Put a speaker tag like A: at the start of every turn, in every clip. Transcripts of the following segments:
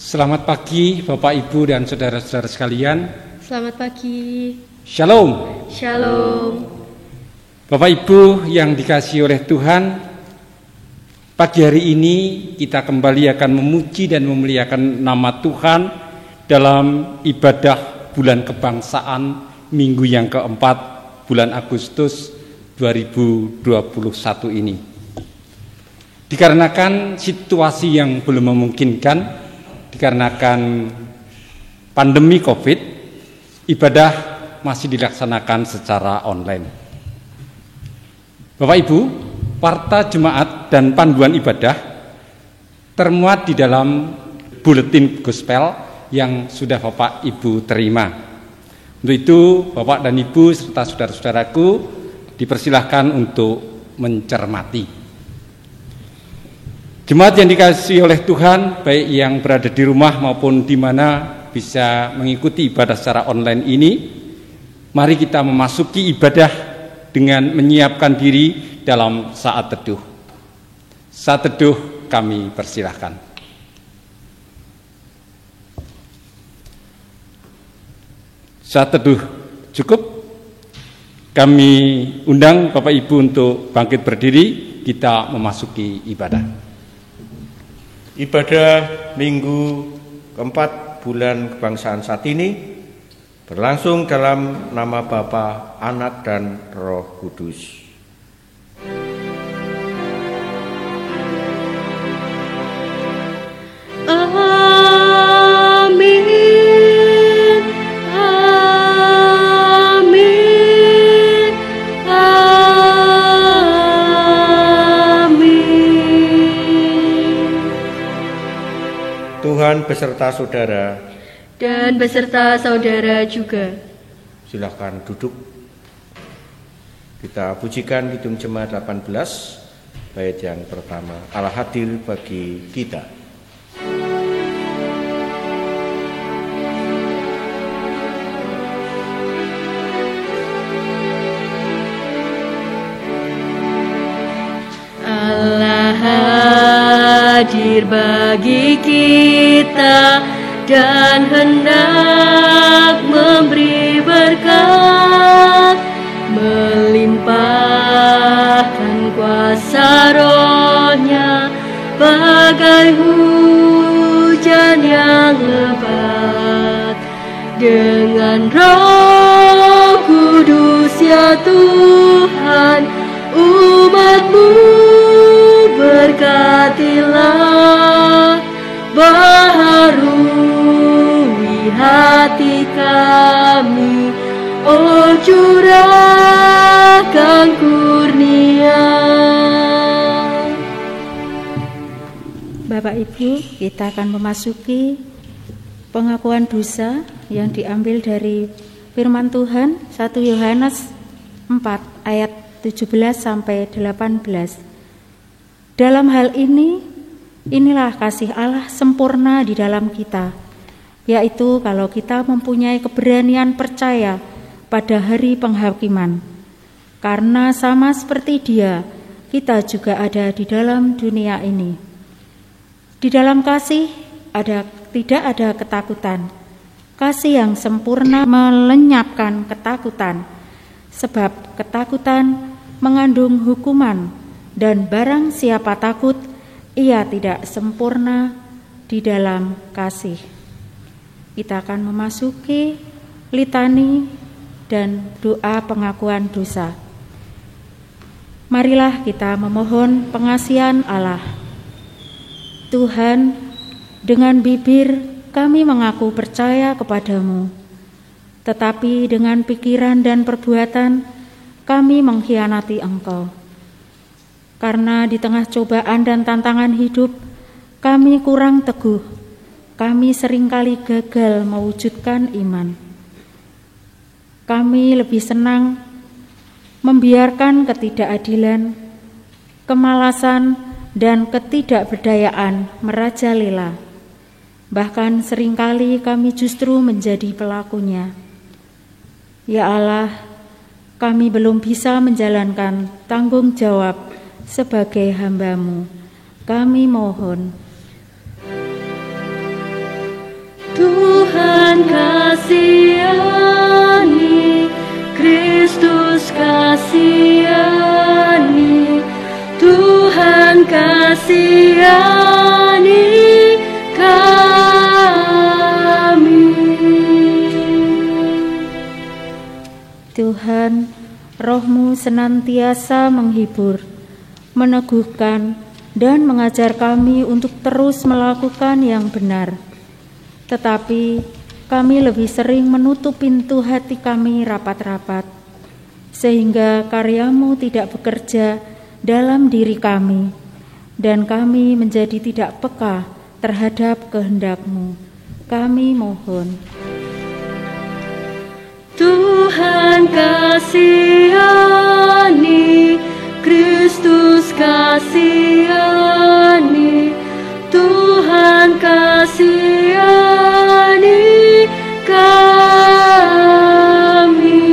A: Selamat pagi Bapak Ibu dan saudara-saudara sekalian.
B: Selamat pagi.
A: Shalom.
B: Shalom.
A: Bapak Ibu yang dikasihi oleh Tuhan, pagi hari ini kita kembali akan memuji dan memuliakan nama Tuhan dalam ibadah bulan kebangsaan minggu yang keempat bulan Agustus 2021 ini. Dikarenakan situasi yang belum memungkinkan, dikarenakan pandemi COVID, ibadah masih dilaksanakan secara online. Bapak Ibu, warta jemaat dan panduan ibadah termuat di dalam buletin gospel yang sudah Bapak Ibu terima. Untuk itu, Bapak dan Ibu serta saudara-saudaraku dipersilahkan untuk mencermati. Jemaat yang dikasihi oleh Tuhan, baik yang berada di rumah maupun di mana bisa mengikuti ibadah secara online ini, mari kita memasuki ibadah dengan menyiapkan diri dalam saat teduh. Saat teduh kami persilahkan. Saat teduh cukup, kami undang Bapak Ibu untuk bangkit berdiri, kita memasuki ibadah.
C: Ibadah minggu keempat bulan kebangsaan saat ini berlangsung dalam nama Bapa, Anak, dan Roh Kudus.
B: Amin. Amin. Amin.
C: Tuhan beserta saudara
B: Dan beserta saudara juga.
C: Silakan duduk. Kita pujikan Kidung Jemaat 18 bait yang pertama, Allah hadir bagi kita.
B: Allah hadir bagi kita dan hendak memberi berkat, melimpahkan kuasa Roh-Nya bagai hujan yang lebat. Dengan Roh Kudus ya Tuhan, umat-Mu berkatilah, baharui hati kami, oh curahkan kurnia.
D: Bapak Ibu, kita akan memasuki pengakuan dosa yang diambil dari firman Tuhan 1 Yohanes 4 ayat 17 sampai 18. Dalam hal ini, inilah kasih Allah sempurna di dalam kita, yaitu kalau kita mempunyai keberanian percaya pada hari penghakiman. Karena sama seperti Dia, kita juga ada di dalam dunia ini. Di dalam kasih tidak ada ketakutan. Kasih yang sempurna melenyapkan ketakutan, sebab ketakutan mengandung hukuman, dan barang siapa takut, ia tidak sempurna di dalam kasih. Kita akan memasuki litani dan doa pengakuan dosa. Marilah kita memohon pengasihan Allah. Tuhan, dengan bibir kami mengaku percaya kepadamu, tetapi dengan pikiran dan perbuatan kami mengkhianati Engkau. Karena di tengah cobaan dan tantangan hidup, kami kurang teguh. Kami seringkali gagal mewujudkan iman. Kami lebih senang membiarkan ketidakadilan, kemalasan, dan ketidakberdayaan merajalela. Bahkan seringkali kami justru menjadi pelakunya. Ya Allah, kami belum bisa menjalankan tanggung jawab sebagai hamba-Mu. Kami mohon
B: Tuhan kasihani, Kristus kasihani, Tuhan kasihani kami.
D: Tuhan, Roh-Mu senantiasa menghibur, meneguhkan, dan mengajar kami untuk terus melakukan yang benar. Tetapi kami lebih sering menutup pintu hati kami rapat-rapat, sehingga karya-Mu tidak bekerja dalam diri kami, dan kami menjadi tidak peka terhadap kehendak-Mu. Kami mohon.
B: Tuhan kasihani, Kristus kasihani, Tuhan kasihani kami.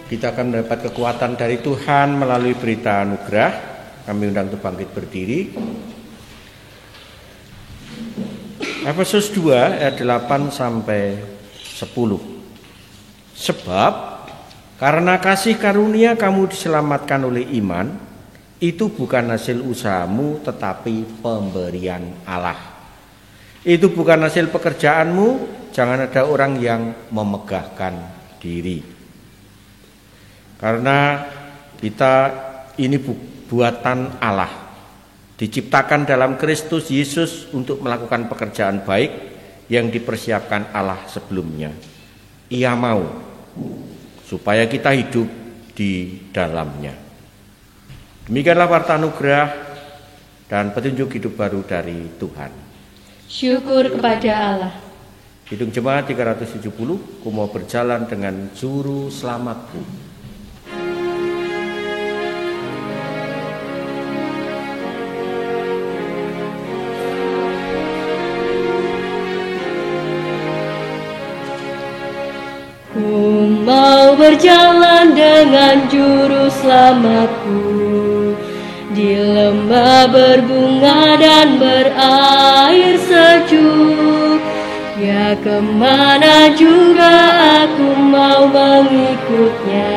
C: Kita akan mendapat kekuatan dari Tuhan melalui berita anugerah. Kami undang untuk bangkit berdiri. Efesus 2 ayat 8 sampai 10. Sebab karena kasih karunia kamu diselamatkan oleh iman, itu bukan hasil usahamu tetapi pemberian Allah. Itu bukan hasil pekerjaanmu, jangan ada orang yang memegahkan diri. Karena kita ini buatan Allah, diciptakan dalam Kristus Yesus untuk melakukan pekerjaan baik yang dipersiapkan Allah sebelumnya. Ia mau supaya kita hidup di dalamnya. Demikianlah warta anugerah dan petunjuk hidup baru dari Tuhan.
B: Syukur kepada Allah.
C: Kidung Jemaat 370, ku mau berjalan dengan juru selamatku.
B: Ku mau berjalan dengan juru selamatku di lembah berbunga dan berair sejuk. Ya, kemana juga aku mau mengikutnya,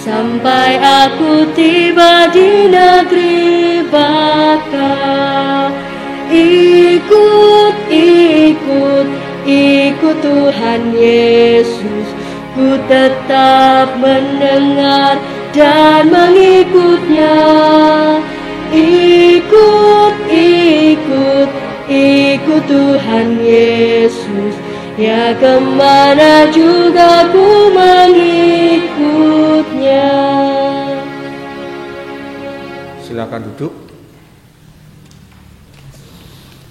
B: sampai aku tiba di negeri Baka. Ikut Tuhan Yesus, ku tetap mendengar dan mengikutnya. Ikut Tuhan Yesus, ya kemana juga ku mengikutnya.
C: Silakan duduk.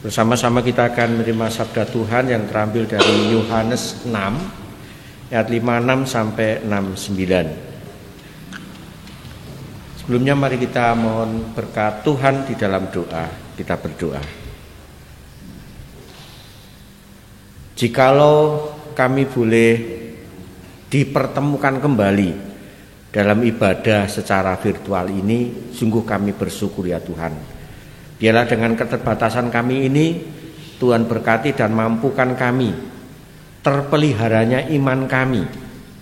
C: Bersama-sama kita akan menerima sabda Tuhan yang terambil dari Yohanes 6 ayat 56 sampai 69. Sebelumnya mari kita mohon berkat Tuhan di dalam doa. Kita berdoa. Jikalau kami boleh dipertemukan kembali dalam ibadah secara virtual ini, sungguh kami bersyukur ya Tuhan. Biarlah dengan keterbatasan kami ini, Tuhan berkati dan mampukan kami, terpeliharanya iman kami,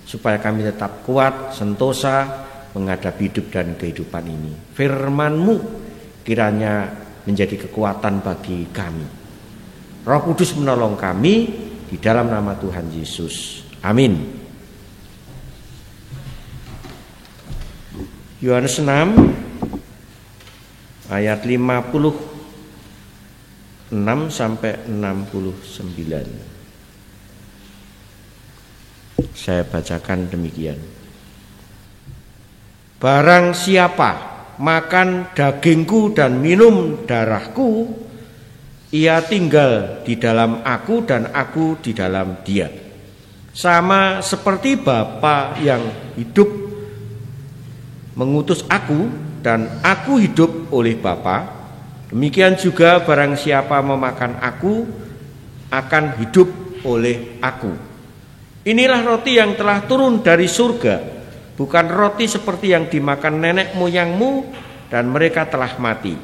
C: supaya kami tetap kuat, sentosa, menghadapi hidup dan kehidupan ini. Firman-Mu kiranya menjadi kekuatan bagi kami. Roh Kudus menolong kami di dalam nama Tuhan Yesus. Amin. Yohanes 6 ayat 56 sampai 69. Saya bacakan demikian. Barang siapa makan dagingku dan minum darahku, ia tinggal di dalam aku dan aku di dalam dia. Sama seperti Bapa yang hidup mengutus aku dan aku hidup oleh Bapa, demikian juga barang siapa memakan aku akan hidup oleh aku. Inilah roti yang telah turun dari surga, bukan roti seperti yang dimakan nenek moyangmu dan mereka telah mati.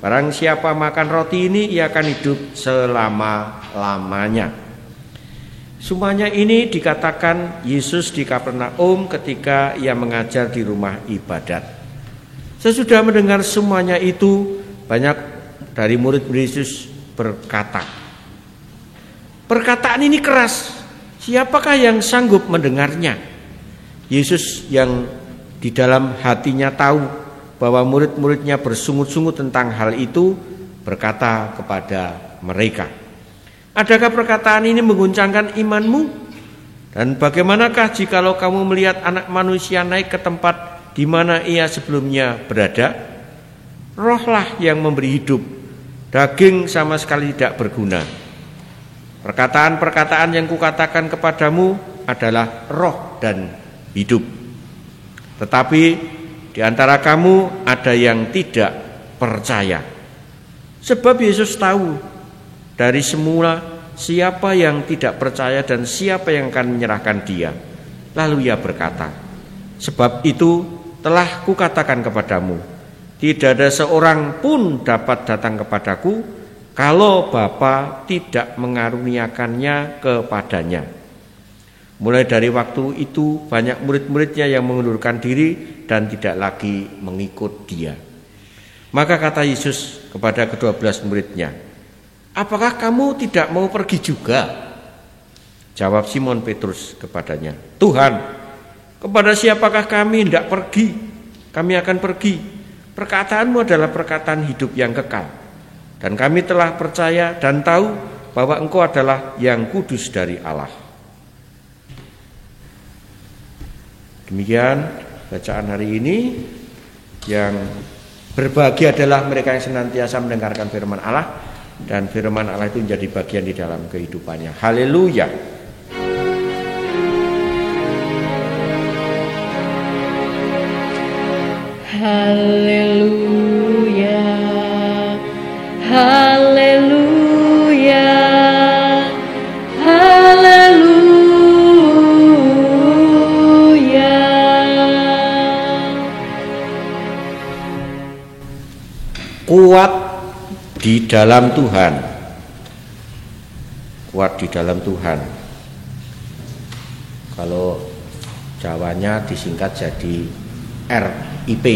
C: Barang siapa makan roti ini, ia akan hidup selama-lamanya. Semuanya ini dikatakan Yesus di Kapernaum ketika ia mengajar di rumah ibadat. Sesudah mendengar semuanya itu, banyak dari murid-murid Yesus berkata, perkataan ini keras, siapakah yang sanggup mendengarnya? Yesus yang di dalam hatinya tahu bahwa murid-muridnya bersungut-sungut tentang hal itu, berkata kepada mereka, adakah perkataan ini mengguncangkan imanmu? Dan bagaimanakah jikalau kamu melihat Anak Manusia naik ke tempat di mana ia sebelumnya berada? Rohlah yang memberi hidup, daging sama sekali tidak berguna. Perkataan-perkataan yang kukatakan kepadamu adalah roh dan hidup. Tetapi di antara kamu ada yang tidak percaya. Sebab Yesus tahu dari semula siapa yang tidak percaya dan siapa yang akan menyerahkan dia. Lalu ia berkata, sebab itu telah kukatakan kepadamu, tidak ada seorang pun dapat datang kepadaku kalau Bapa tidak mengaruniakannya kepadanya. Mulai dari waktu itu banyak murid-muridnya yang mengundurkan diri dan tidak lagi mengikut dia. Maka kata Yesus kepada ke-12 muridnya, apakah kamu tidak mau pergi juga? Jawab Simon Petrus kepadanya, Tuhan, kepada siapakah kami hendak pergi? Kami akan pergi. Perkataanmu adalah perkataan hidup yang kekal. Dan kami telah percaya dan tahu bahwa Engkau adalah yang kudus dari Allah. Demikian bacaan hari ini. Yang berbahagia adalah mereka yang senantiasa mendengarkan firman Allah, dan firman Allah itu menjadi bagian di dalam kehidupannya. Haleluya.
B: Haleluya. Haleluya. Haleluya.
C: Kuat di dalam Tuhan. Kuat di dalam Tuhan. Kalau Jawanya disingkat jadi RIP.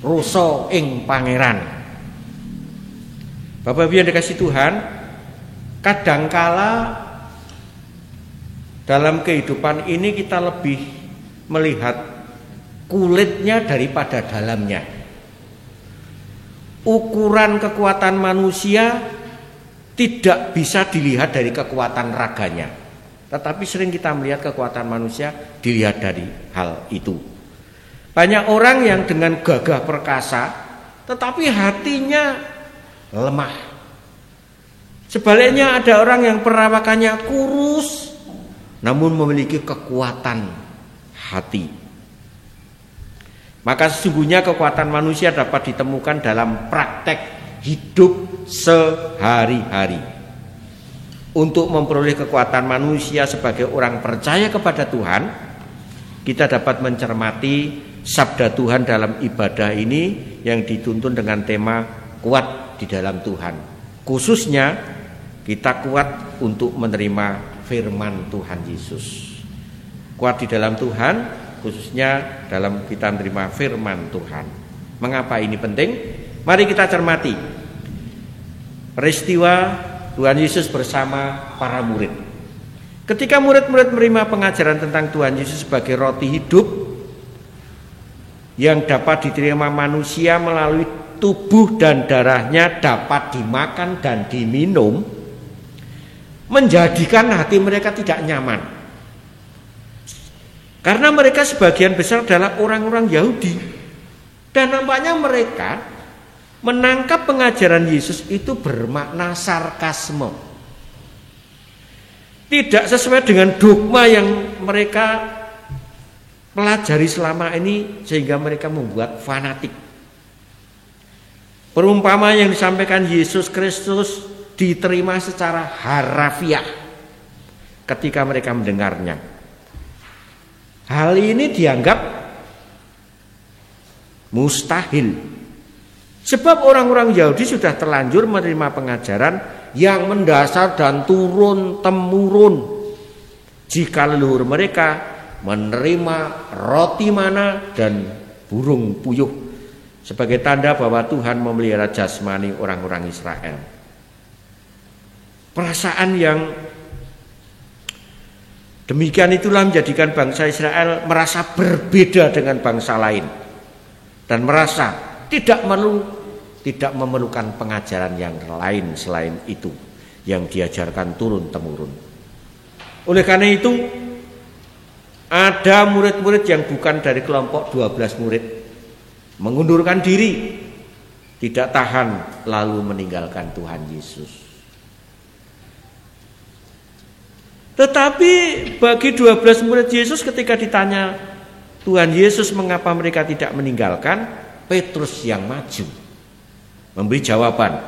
C: Ruso ing Pangeran. Bapak Ibu yang dikasih Tuhan, kadangkala dalam kehidupan ini kita lebih melihat kulitnya daripada dalamnya. Ukuran kekuatan manusia tidak bisa dilihat dari kekuatan raganya, tetapi sering kita melihat kekuatan manusia dilihat dari hal itu. Banyak orang yang dengan gagah perkasa tetapi hatinya lemah. Sebaliknya ada orang yang perawakannya kurus namun memiliki kekuatan hati. Maka sesungguhnya kekuatan manusia dapat ditemukan dalam praktek hidup sehari-hari. Untuk memperoleh kekuatan manusia sebagai orang percaya kepada Tuhan, kita dapat mencermati sabda Tuhan dalam ibadah ini yang dituntun dengan tema kuat di dalam Tuhan. Khususnya kita kuat untuk menerima firman Tuhan Yesus. Kuat di dalam Tuhan, khususnya dalam kita menerima firman Tuhan. Mengapa ini penting? Mari kita cermati peristiwa Tuhan Yesus bersama para murid. Ketika murid-murid menerima pengajaran tentang Tuhan Yesus sebagai roti hidup yang dapat diterima manusia melalui tubuh dan darahnya, dapat dimakan dan diminum, menjadikan hati mereka tidak nyaman. Karena mereka sebagian besar adalah orang-orang Yahudi. Dan nampaknya mereka menangkap pengajaran Yesus itu bermakna sarkasme. Tidak sesuai dengan dogma yang mereka pelajari selama ini, sehingga mereka membuat fanatik. Perumpamaan yang disampaikan Yesus Kristus diterima secara harafiah ketika mereka mendengarnya. Hal ini dianggap mustahil. Sebab orang-orang Yahudi sudah terlanjur menerima pengajaran yang mendasar dan turun-temurun. Jika leluhur mereka menerima roti mana dan burung puyuh sebagai tanda bahwa Tuhan memelihara jasmani orang-orang Israel. Perasaan yang demikian itulah menjadikan bangsa Israel merasa berbeda dengan bangsa lain dan merasa tidak memerlukan pengajaran yang lain selain itu yang diajarkan turun-temurun. Oleh karena itu, ada murid-murid yang bukan dari kelompok 12 murid mengundurkan diri, tidak tahan lalu meninggalkan Tuhan Yesus. Tetapi bagi 12 murid Yesus ketika ditanya Tuhan Yesus mengapa mereka tidak meninggalkan, Petrus yang maju memberi jawaban,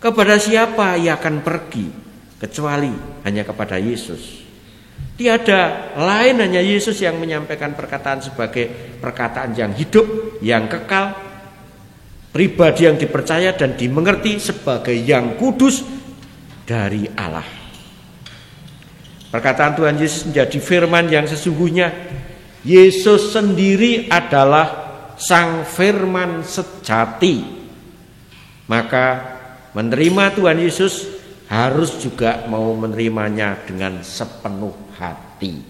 C: kepada siapa ia akan pergi kecuali hanya kepada Yesus. Tiada lain, hanya Yesus yang menyampaikan perkataan sebagai perkataan yang hidup, yang kekal, pribadi yang dipercaya dan dimengerti sebagai yang kudus dari Allah. Perkataan Tuhan Yesus menjadi firman yang sesungguhnya. Yesus sendiri adalah sang firman sejati. Maka menerima Tuhan Yesus harus juga mau menerimanya dengan sepenuh hati.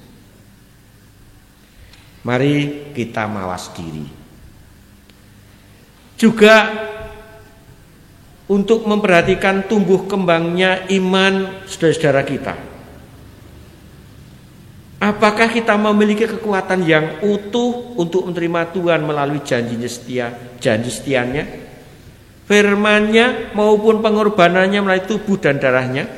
C: Mari kita mawas diri. Juga untuk memperhatikan tumbuh kembangnya iman saudara-saudara kita. Apakah kita memiliki kekuatan yang utuh untuk menerima Tuhan melalui janji setianya, firman-Nya maupun pengorbanannya melalui tubuh dan darahnya?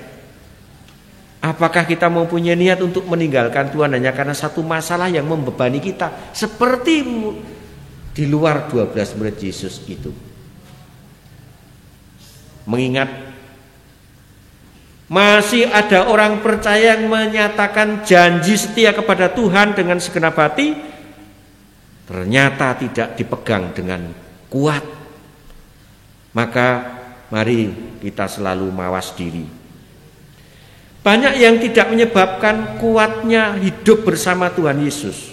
C: Apakah kita mempunyai niat untuk meninggalkan Tuhan hanya karena satu masalah yang membebani kita, seperti di luar 12 murid Yesus itu? Mengingat masih ada orang percaya yang menyatakan janji setia kepada Tuhan dengan segenap hati, ternyata tidak dipegang dengan kuat. Maka mari kita selalu mawas diri. Banyak yang tidak menyebabkan kuatnya hidup bersama Tuhan Yesus.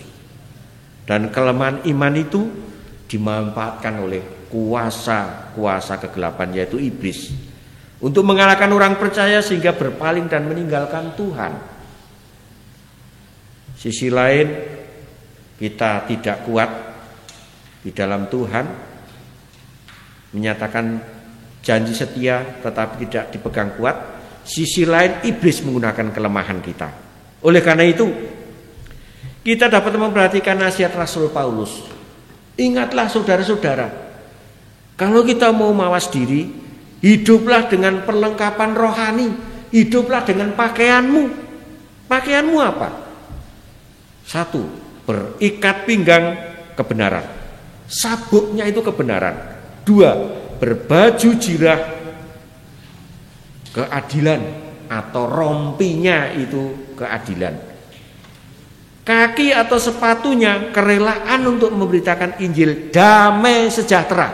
C: Dan kelemahan iman itu dimanfaatkan oleh kuasa kegelapan, yaitu iblis, untuk mengalahkan orang percaya sehingga berpaling dan meninggalkan Tuhan. Sisi lain, kita tidak kuat di dalam Tuhan, menyatakan janji setia tetapi tidak dipegang kuat. Sisi lain, iblis menggunakan kelemahan kita. Oleh karena itu, kita dapat memperhatikan nasihat Rasul Paulus. Ingatlah saudara-saudara, kalau kita mau mawas diri, hiduplah dengan perlengkapan rohani. Hiduplah dengan pakaianmu. Pakaianmu apa? 1. Berikat pinggang kebenaran. Sabuknya itu kebenaran. 2. Berbaju jirah keadilan, atau rompinya itu keadilan. Kaki atau sepatunya kerelaan untuk memberitakan Injil damai sejahtera,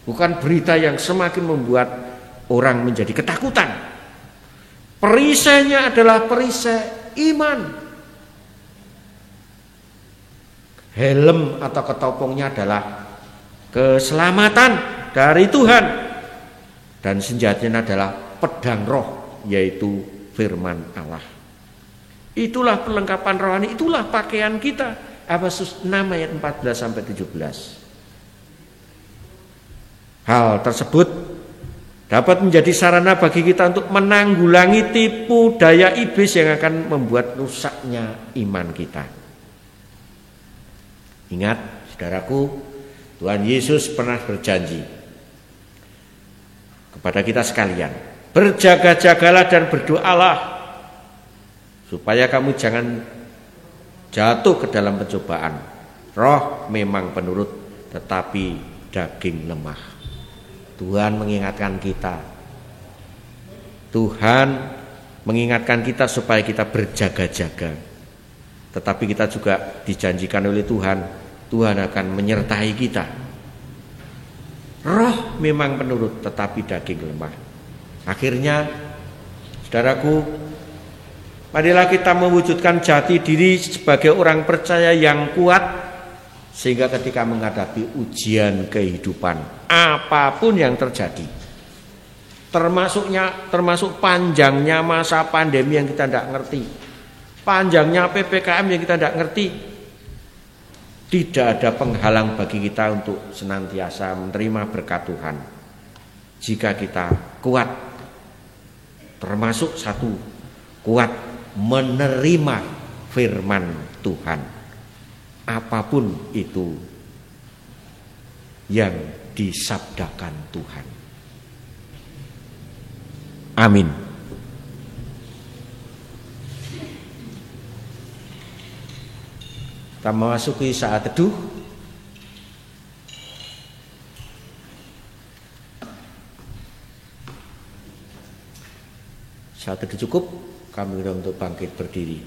C: bukan berita yang semakin membuat orang menjadi ketakutan. Perisainya adalah perisai iman. Helm atau ketopongnya adalah keselamatan dari Tuhan. Dan senjatanya adalah pedang roh, yaitu firman Allah. Itulah perlengkapan rohani, itulah pakaian kita. Efesus 6 ayat 14-17. Hal tersebut dapat menjadi sarana bagi kita untuk menanggulangi tipu daya iblis yang akan membuat rusaknya iman kita. Ingat, saudaraku, Tuhan Yesus pernah berjanji kepada kita sekalian, berjaga-jagalah dan berdoalah supaya kamu jangan jatuh ke dalam pencobaan. Roh memang penurut, tetapi daging lemah. Tuhan mengingatkan kita. Tuhan mengingatkan kita supaya kita berjaga-jaga. Tetapi kita juga dijanjikan oleh Tuhan, Tuhan akan menyertai kita. Roh memang penurut, tetapi daging lemah. Akhirnya, saudaraku, marilah kita mewujudkan jati diri sebagai orang percaya yang kuat, sehingga ketika menghadapi ujian kehidupan, apapun yang terjadi, termasuk panjangnya masa pandemi yang kita tidak ngerti, panjangnya PPKM yang kita tidak ngerti, tidak ada penghalang bagi kita untuk senantiasa menerima berkat Tuhan. Jika kita kuat, termasuk satu, kuat menerima firman Tuhan, apapun itu yang disabdakan Tuhan. Amin. Kita memasuki saat teduh. Saat teduh cukup, kami undang untuk bangkit berdiri.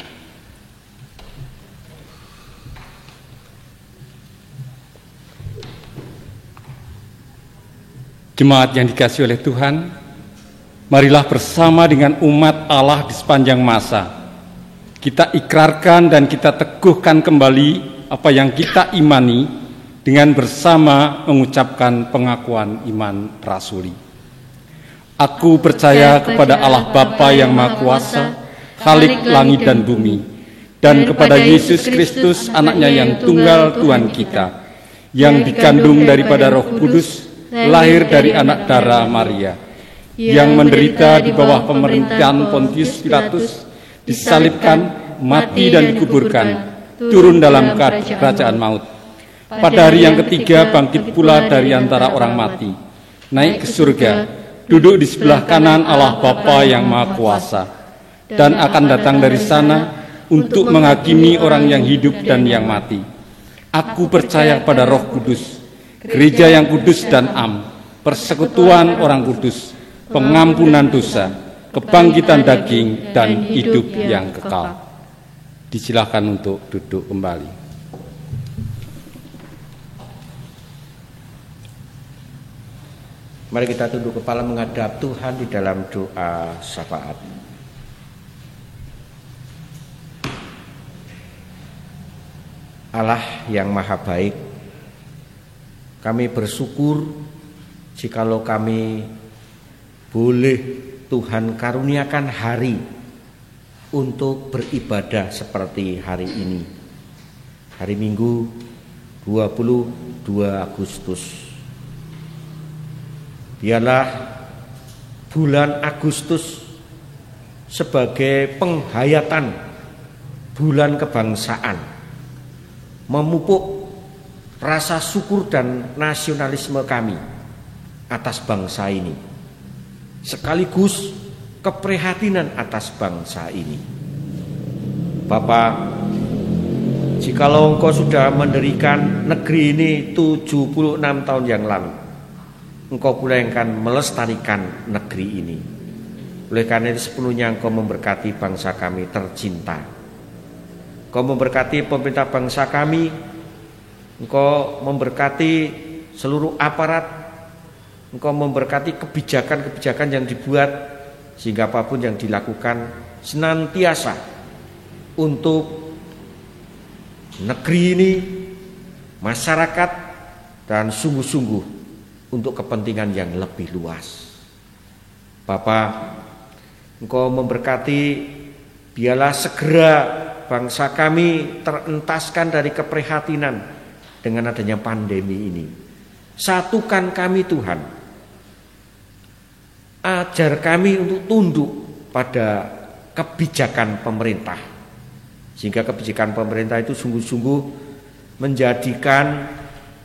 A: Jemaat yang dikasihi oleh Tuhan, marilah bersama dengan umat Allah di sepanjang masa kita ikrarkan dan kita teguhkan kembali apa yang kita imani dengan bersama mengucapkan pengakuan iman rasuli. Aku percaya kepada Allah Bapa yang Maha Kuasa, Khalik langit dan bumi, dan kepada Yesus Kristus anaknya yang tunggal Tuhan kita, yang dikandung daripada Roh Kudus, lahir dari anak darah Maria, yang menderita di bawah pemerintahan Pontius Pilatus, disalibkan, mati dan dikuburkan, turun dalam kerajaan maut. Pada hari yang ketiga bangkit pula dari antara orang mati, naik ke surga, duduk di sebelah kanan Allah Bapa yang Maha Kuasa, dan akan datang dari sana untuk menghakimi orang yang hidup dan yang mati. Aku percaya pada Roh Kudus, gereja yang kudus dan am, persekutuan orang kudus, pengampunan dosa, kebangkitan daging, dan hidup yang kekal. Disilakan untuk duduk kembali.
C: Mari kita tunduk kepala menghadap Tuhan di dalam doa syafaat. Allah yang maha baik, kami bersyukur jikalau kami boleh Tuhan karuniakan hari untuk beribadah seperti hari ini, hari Minggu 22 Agustus. Biarlah bulan Agustus sebagai penghayatan bulan kebangsaan, memupuk rasa syukur dan nasionalisme kami atas bangsa ini, sekaligus keprihatinan atas bangsa ini. Bapa, jikalau Engkau sudah mendirikan negeri ini 76 tahun yang lalu, Engkau pula yang akan melestarikan negeri ini. Oleh karena itu sepenuhnya Engkau memberkati bangsa kami tercinta. Engkau memberkati pemerintah bangsa kami, Engkau memberkati seluruh aparat, Engkau memberkati kebijakan-kebijakan yang dibuat, sehingga apapun yang dilakukan senantiasa untuk negeri ini, masyarakat, dan sungguh-sungguh untuk kepentingan yang lebih luas. Bapa, Engkau memberkati, biarlah segera bangsa kami terentaskan dari keprihatinan dengan adanya pandemi ini. Satukan kami Tuhan, ajar kami untuk tunduk pada kebijakan pemerintah, sehingga kebijakan pemerintah itu sungguh-sungguh menjadikan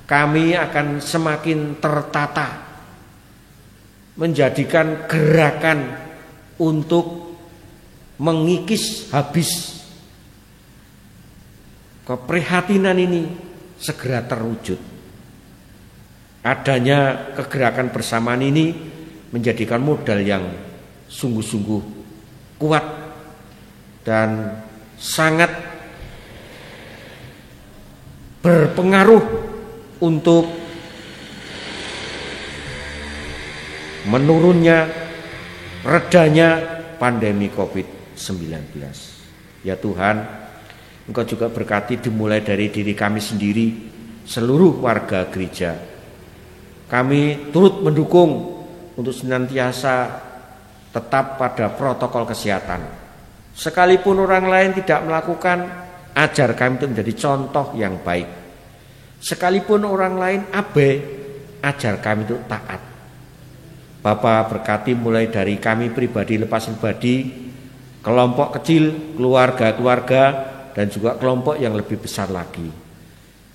C: kami akan semakin tertata, menjadikan gerakan untuk mengikis habis keprihatinan ini segera terwujud. Adanya kegerakan bersamaan ini menjadikan modal yang sungguh-sungguh kuat dan sangat berpengaruh untuk menurunnya, redanya pandemi COVID-19. Ya Tuhan, Engkau juga berkati dimulai dari diri kami sendiri, seluruh warga gereja. Kami turut mendukung untuk senantiasa tetap pada protokol kesehatan. Sekalipun orang lain tidak melakukan, ajar kami untuk menjadi contoh yang baik. Sekalipun orang lain abai, ajar kami untuk taat. Bapa berkati mulai dari kami pribadi lepas pribadi, kelompok kecil, keluarga-keluarga, dan juga kelompok yang lebih besar lagi.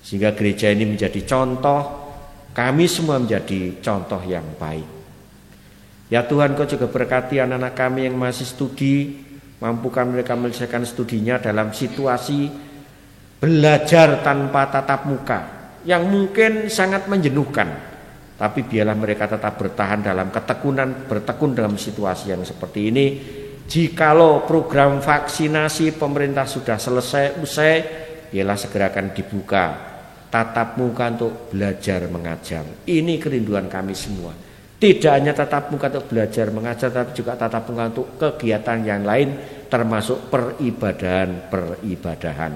C: Sehingga gereja ini menjadi contoh, kami semua menjadi contoh yang baik. Ya Tuhan, Kau juga berkati anak-anak kami yang masih studi, mampukan mereka menyelesaikan studinya dalam situasi belajar tanpa tatap muka yang mungkin sangat menjenuhkan. Tapi biarlah mereka tetap bertahan dalam ketekunan, bertekun dalam situasi yang seperti ini. Jikalau program vaksinasi pemerintah sudah selesai, biarlah segera akan dibuka tatap muka untuk belajar mengajar. Ini kerinduan kami semua. Tidak hanya tatap muka untuk belajar mengajar, tapi juga tatap muka untuk kegiatan yang lain, termasuk peribadahan.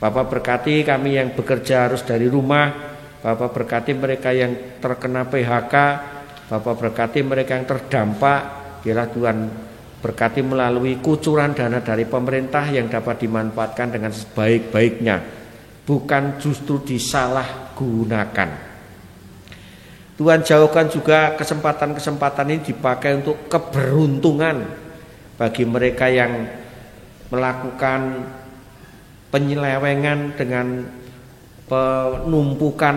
C: Bapak berkati kami yang bekerja harus dari rumah. Bapak berkati mereka yang terkena PHK. Bapak berkati mereka yang terdampak. Biarlah Tuhan berkati melalui kucuran dana dari pemerintah yang dapat dimanfaatkan dengan sebaik-baiknya, bukan justru disalahgunakan. Tuhan jauhkan juga kesempatan-kesempatan ini dipakai untuk keberuntungan bagi mereka yang melakukan penyelewengan dengan penumpukan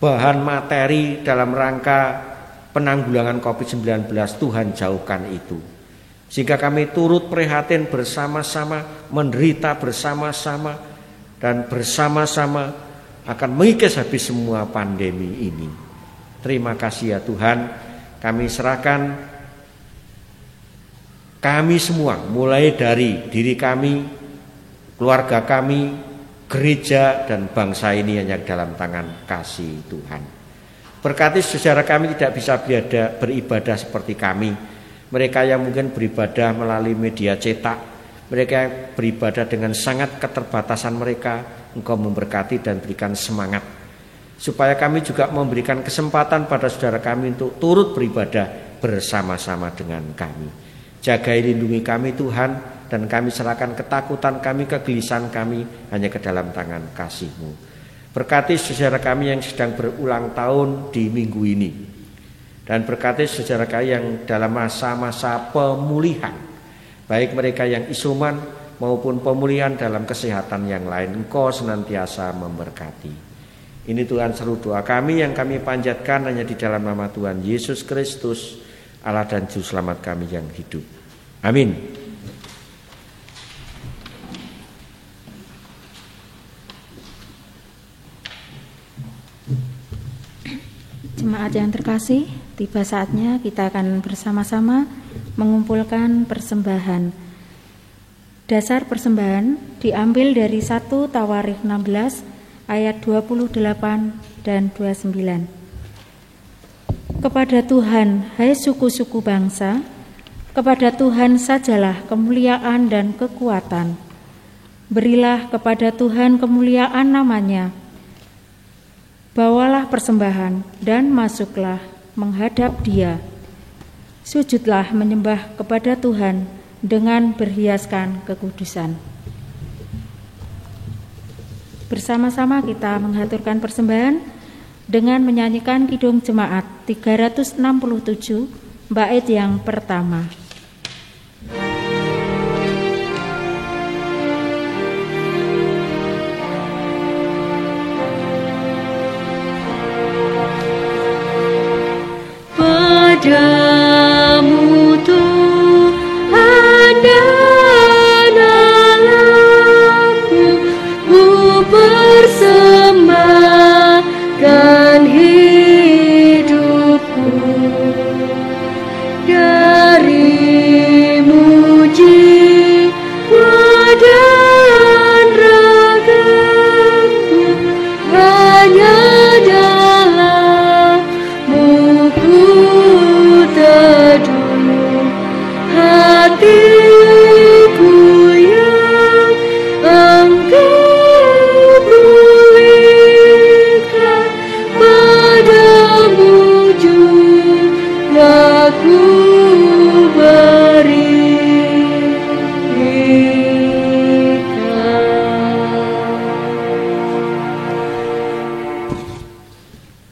C: bahan materi dalam rangka penanggulangan COVID-19. Tuhan jauhkan itu. Sehingga kami turut prihatin bersama-sama, menderita bersama-sama, dan bersama-sama akan mengikis habis semua pandemi ini. Terima kasih ya Tuhan, kami serahkan kami semua, mulai dari diri kami, keluarga kami, gereja, dan bangsa ini hanya dalam tangan kasih Tuhan. Berkati saudara kami tidak bisa beribadah seperti kami. Mereka yang mungkin beribadah melalui media cetak, mereka yang beribadah dengan sangat keterbatasan mereka, Engkau memberkati dan berikan semangat. Supaya kami juga memberikan kesempatan pada saudara kami untuk turut beribadah bersama-sama dengan kami. Jagai lindungi kami Tuhan, dan kami serahkan ketakutan kami, kegelisahan kami hanya ke dalam tangan kasih-Mu. Berkati saudara kami yang sedang berulang tahun di minggu ini. Dan berkati saudara kami yang dalam masa-masa pemulihan, baik mereka yang isoman maupun pemulihan dalam kesehatan yang lain, Engkau senantiasa memberkati. Ini Tuhan seru doa kami yang kami panjatkan hanya di dalam nama Tuhan Yesus Kristus, Allah dan Juru Selamat kami yang hidup. Amin.
D: Jemaat yang terkasih, tiba saatnya kita akan bersama-sama mengumpulkan persembahan. Dasar persembahan diambil dari 1 Tawarikh 16 ayat 28 dan 29. Kepada Tuhan, hai suku-suku bangsa, kepada Tuhan sajalah kemuliaan dan kekuatan. Berilah kepada Tuhan kemuliaan namanya. Bawalah persembahan dan masuklah menghadap Dia. Sujudlah menyembah kepada Tuhan dengan berhiaskan kekudusan. Bersama-sama kita mengaturkan persembahan dengan menyanyikan Kidung Jemaat 367 bait yang pertama.
B: Padamu Tuhan dan Allahku, ku persembahkan hidupku. Darimu jiwa dan ragaku, hanya dalam-Mu ku aku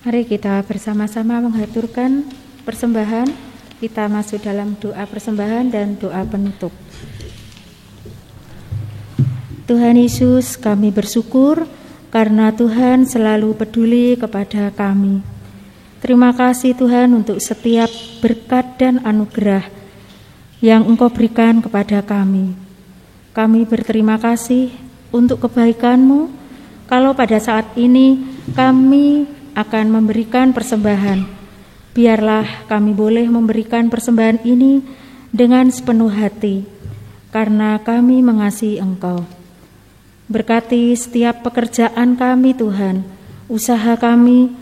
D: Mari kita bersama-sama menghaturkan persembahan. Kita masuk dalam doa persembahan dan doa penutup. Tuhan Yesus, kami bersyukur karena Tuhan selalu peduli kepada kami. Terima kasih Tuhan untuk setiap berkat dan anugerah yang Engkau berikan kepada kami. Kami berterima kasih untuk kebaikan-Mu kalau pada saat ini kami akan memberikan persembahan. Biarlah kami boleh memberikan persembahan ini dengan sepenuh hati, karena kami mengasihi Engkau. Berkati setiap pekerjaan kami Tuhan, usaha kami,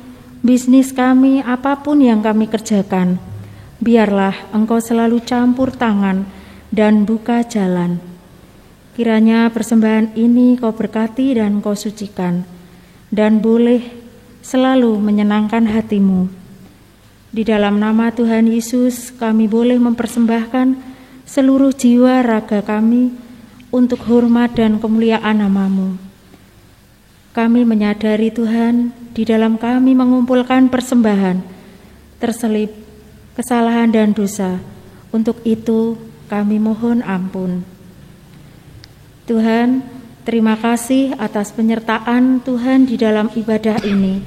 D: bisnis kami, apapun yang kami kerjakan. Biarlah Engkau selalu campur tangan dan buka jalan. Kiranya persembahan ini Kau berkati dan Kau sucikan, dan boleh selalu menyenangkan hati-Mu. Di dalam nama Tuhan Yesus, kami boleh mempersembahkan seluruh jiwa raga kami untuk hormat dan kemuliaan nama-Mu. Kami menyadari Tuhan, di dalam kami mengumpulkan persembahan, terselip kesalahan dan dosa. Untuk itu kami mohon ampun. Tuhan, terima kasih atas penyertaan Tuhan di dalam ibadah ini,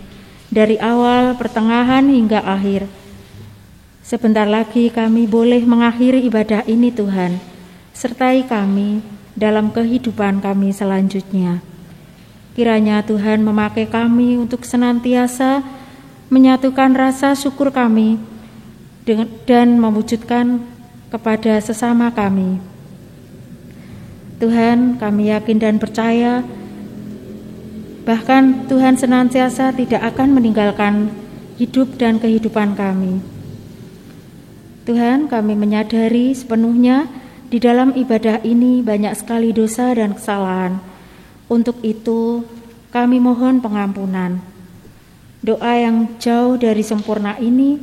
D: dari awal, pertengahan hingga akhir. Sebentar lagi kami boleh mengakhiri ibadah ini Tuhan. Sertai kami dalam kehidupan kami selanjutnya. Kiranya Tuhan memakai kami untuk senantiasa menyatukan rasa syukur kami dan mewujudkan kepada sesama kami. Tuhan, kami yakin dan percaya bahkan Tuhan senantiasa tidak akan meninggalkan hidup dan kehidupan kami. Tuhan, kami menyadari sepenuhnya di dalam ibadah ini banyak sekali dosa dan kesalahan. Untuk itu, kami mohon pengampunan. Doa yang jauh dari sempurna ini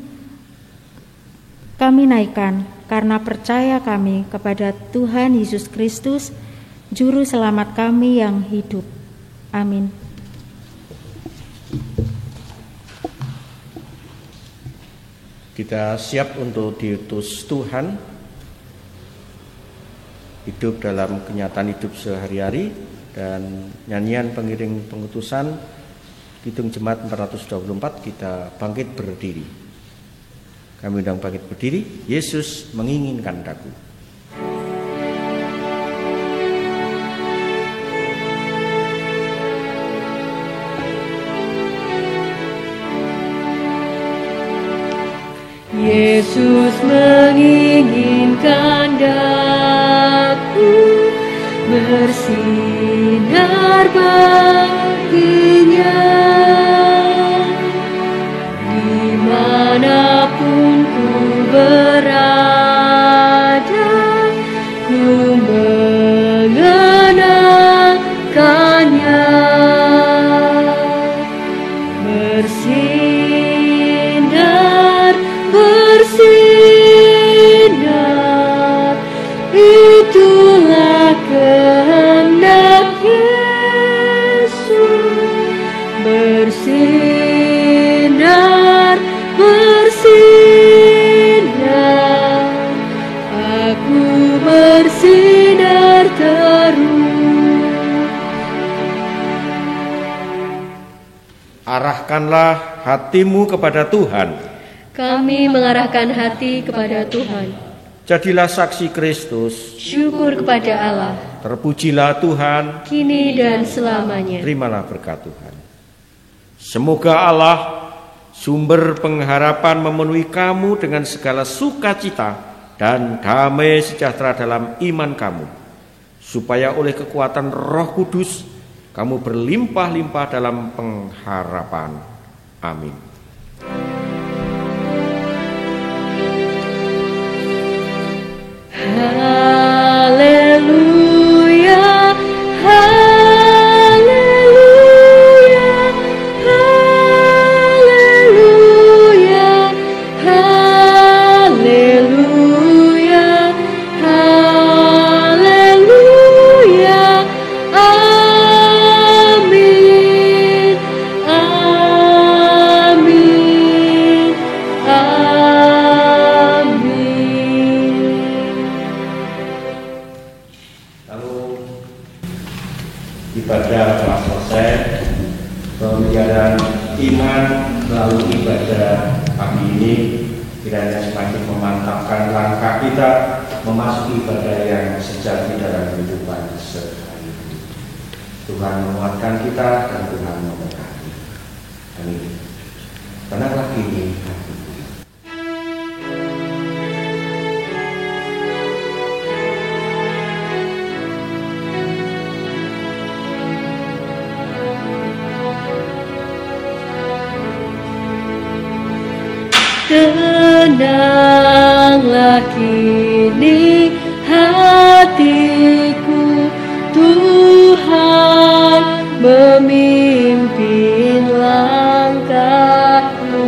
D: kami naikkan karena percaya kami kepada Tuhan Yesus Kristus, Juru Selamat kami yang hidup. Amin.
C: Kita siap untuk diutus Tuhan, hidup dalam kenyataan hidup sehari-hari, dan nyanyian pengiring pengutusan Kidung Jemaat 424 kita bangkit berdiri. Kami undang bangkit berdiri. Yesus menginginkan daku.
B: Yesus menginginkan daku bersinar baginya, dimanapun ku berada, ku mengenakannya. Bersinar, itulah kehendak Yesus. Bersinar, bersinar, aku bersinar terus.
C: Arahkanlah hatimu kepada Tuhan.
B: Kami mengarahkan hati kepada Tuhan.
C: Jadilah saksi Kristus.
B: Syukur kepada Allah.
C: Terpujilah Tuhan,
B: kini dan selamanya.
C: Terimalah berkat Tuhan. Semoga Allah, sumber pengharapan, memenuhi kamu dengan segala sukacita dan damai sejahtera dalam iman kamu, supaya oleh kekuatan Roh Kudus kamu berlimpah-limpah dalam pengharapan. Amin.
B: Haleluya, haleluya, haleluya, haleluya.
C: bagi memantapkan langkah kita memasuki ibadah yang sejati dalam kehidupan sehari-hari. Tuhan menguatkan kita dan Tuhan memberkati. Amin. Tenanglah kini hatimu.
B: Tenanglah kini hatiku, Tuhan memimpin langkahku.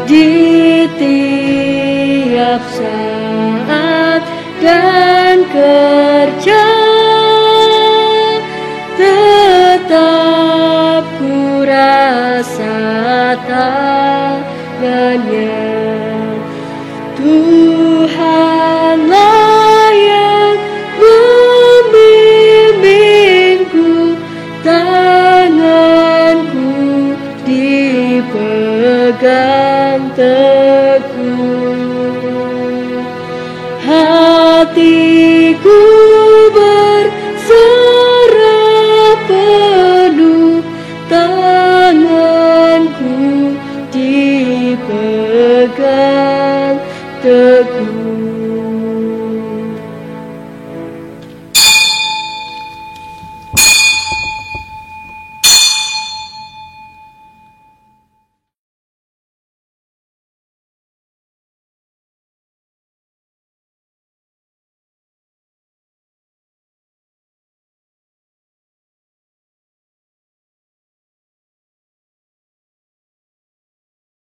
B: Di tiap saat dan kerja tetap ku rasa tangannya. Tuhanlah yang membimbingku, tanganku dipegang teguh. Hatiku berserah penuh, tanganku dipegang teguh.